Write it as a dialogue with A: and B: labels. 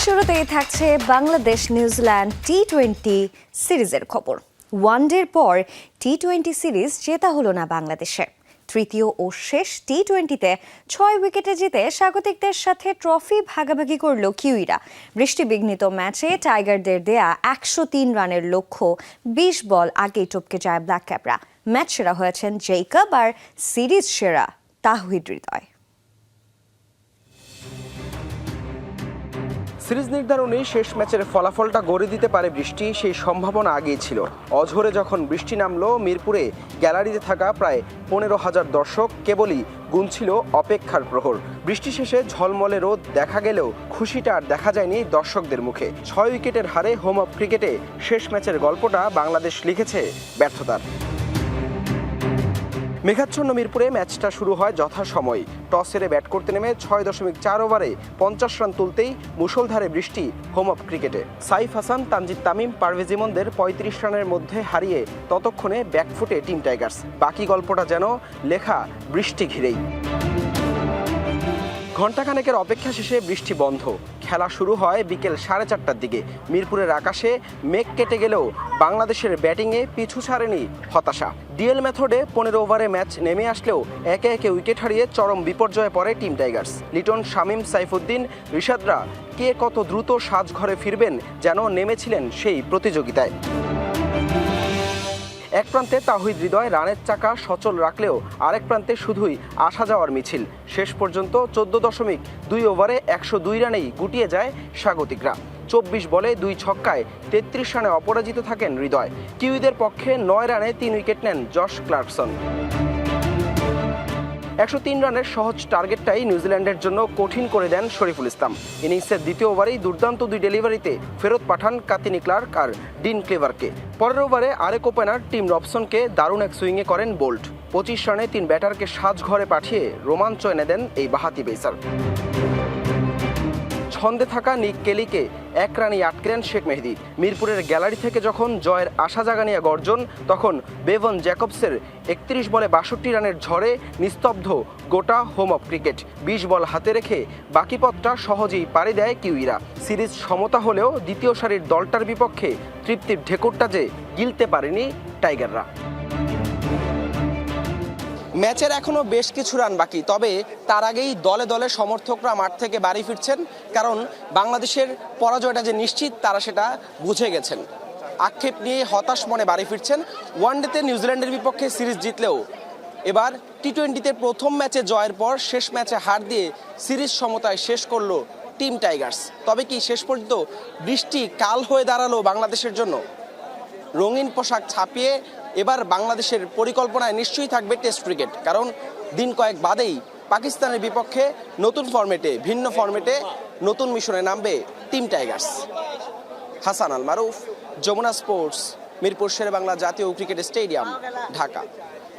A: শুরুতেই থাকছে বাংলাদেশ নিউজিল্যান্ড টি-20 সিরিজের খবর। ওয়ানডের পর টি-20 সিরিজ জেতা হলো না বাংলাদেশে। তৃতীয় ও শেষ টি-20তে 6 উইকেটে জিতে স্বাগতিকদের সাথে ট্রফি ভাগাভাগি করল কিউইরা। বৃষ্টিবিঘ্নিত ম্যাচে টাইগারদের দেয়া 103 রানের লক্ষ্য 20 বল আগেই টপকে যায় ব্ল্যাক ক্যাপরা। ম্যাচ সেরা হয়েছেন জেইকব আর সিরিজ সেরা তাওহিদ হৃদয়।
B: সিরিজ নির্ধারণী শেষ ম্যাচের ফলাফলটা গড়ে দিতে পারে বৃষ্টি, সেই সম্ভাবনা আগেই ছিল। অঝোরে যখন বৃষ্টি নামলো, মিরপুরে গ্যালারিতে থাকা প্রায় 15,000 দর্শক কেবলই গুনছিল অপেক্ষার প্রহর। বৃষ্টি শেষে ঝলমলে রোদ দেখা গেলেও খুশিটা আর দেখা যায়নি দর্শকদের মুখে। 6 উইকেটের হারে হোম অফ ক্রিকেটে শেষ ম্যাচের গল্পটা বাংলাদেশ লিখেছে ব্যর্থতার। মেঘাচ্ছন্ন মিরপুরে ম্যাচটা শুরু হয় যথাসময়। টস হেরে ব্যাট করতে নেমে 6.4 ওভারে 50 রান তুলতেই মুষলধারে বৃষ্টি হোম অফ ক্রিকেটে। সাইফ হাসান, তানজিদ তামিম, পারভেজ ইমনদের 35 রানের মধ্যে হারিয়ে ততক্ষণে ব্যাকফুটে টিম টাইগার্স। বাকি গল্পটা যেন লেখা বৃষ্টি ঘিরেই। ঘণ্টাখানেকের অপেক্ষা শেষে বৃষ্টি বন্ধ। খেলা শুরু হয় বিকেল 4:30টার দিকে। মিরপুরের আকাশে মেঘ কেটে গেলেও বাংলাদেশের ব্যাটিংয়ে পিছু ছাড়েনি হতাশা। ডিএল মেথডে 15 ওভারে ম্যাচ নেমে আসলেও একে একে উইকেট হারিয়ে চরম বিপর্যয়ে পড়ে টিম টাইগার্স। লিটন, শামীম, সাইফুদ্দিন, রিশাদরা কে কত দ্রুত সাজঘরে ফিরবেন যেন নেমেছিলেন সেই প্রতিযোগিতায়। এক প্রান্তে তাওহিদ হৃদয় রানের চাকা সচল রাখলেও আরেক প্রান্তে শুধুই আসা যাওয়ার মিছিল। শেষ পর্যন্ত 14.2 ওভারে 102 রানেই গুটিয়ে যায় স্বাগতিকরা। 24 বলে 2 ছক্কায় 33 রানে অপরাজিত থাকেন হৃদয়। কিউইদের পক্ষে 9 রানে 3 উইকেট নেন জশ ক্লার্কসন। 103 রানের সহজ টার্গেটটাই নিউজিল্যান্ডের জন্য কঠিন করে দেন শরীফুল ইসলাম। ইনিংসের দ্বিতীয় ওভারেই দুর্দান্ত 2 ডেলিভারিতে ফেরত পাঠান কাতিনি ক্লার্ক আর ডিন ক্লেভারকে। পরের ওভারে আরেক ওপেনার টিম রবসনকে দারুণ এক সুইংয়ে করেন বোল্ট। 25 রানে 3 ব্যাটারকে সাজঘরে পাঠিয়ে রোমাঞ্চ এনে দেন এই বাহাতি পেসার। ছন্দে থাকা নিক কেলিকে 1 রানেই আটকেলেন শেখ মেহেদী। মিরপুরের গ্যালারি থেকে যখন জয়ের আশা জাগানিয়া গর্জন, তখন বেভন জ্যাকবসের 31 বলে 62 রানের ঝড়ে নিস্তব্ধ গোটা হোম অফ ক্রিকেট। 20 বল হাতে রেখে বাকি পথটা সহজেই পাড়ি দেয় কিউইরা। সিরিজ সমতা হলেও দ্বিতীয় সারির দলটার বিপক্ষে তৃপ্তির ঢেকুরটা যে গিলতে পারেনি টাইগাররা। ম্যাচের এখনও বেশ কিছু রান বাকি, তবে তার আগেই দলে দলে সমর্থকরা মাঠ থেকে বাড়ি ফিরছেন, কারণ বাংলাদেশের পরাজয়টা যে নিশ্চিত তারা সেটা বুঝে গেছেন। আক্ষেপ নিয়ে হতাশ মনে বাড়ি ফিরছেন। ওয়ানডেতে নিউজিল্যান্ডের বিপক্ষে সিরিজ জিতলেও এবার টি-20তে প্রথম ম্যাচে জয়ের পর শেষ ম্যাচে হার দিয়ে সিরিজ সমতায় শেষ করলো টিম টাইগার্স। তবে কি শেষ পর্যন্ত বৃষ্টি কাল হয়ে দাঁড়ালো বাংলাদেশের জন্য? রঙিন পোশাক ছাপিয়ে এবার বাংলাদেশের পরিকল্পনায় নিশ্চয়ই থাকবে টেস্ট ক্রিকেট, কারণ দিন কয়েক বাদেই পাকিস্তানের বিপক্ষে নতুন ফরম্যাটে, ভিন্ন ফরম্যাটে নতুন মিশনে নামবে টিম টাইগার্স। হাসান আল মারুফ, যমুনা স্পোর্টস, মিরপুর শেরেবাংলা জাতীয় ক্রিকেট স্টেডিয়াম, ঢাকা।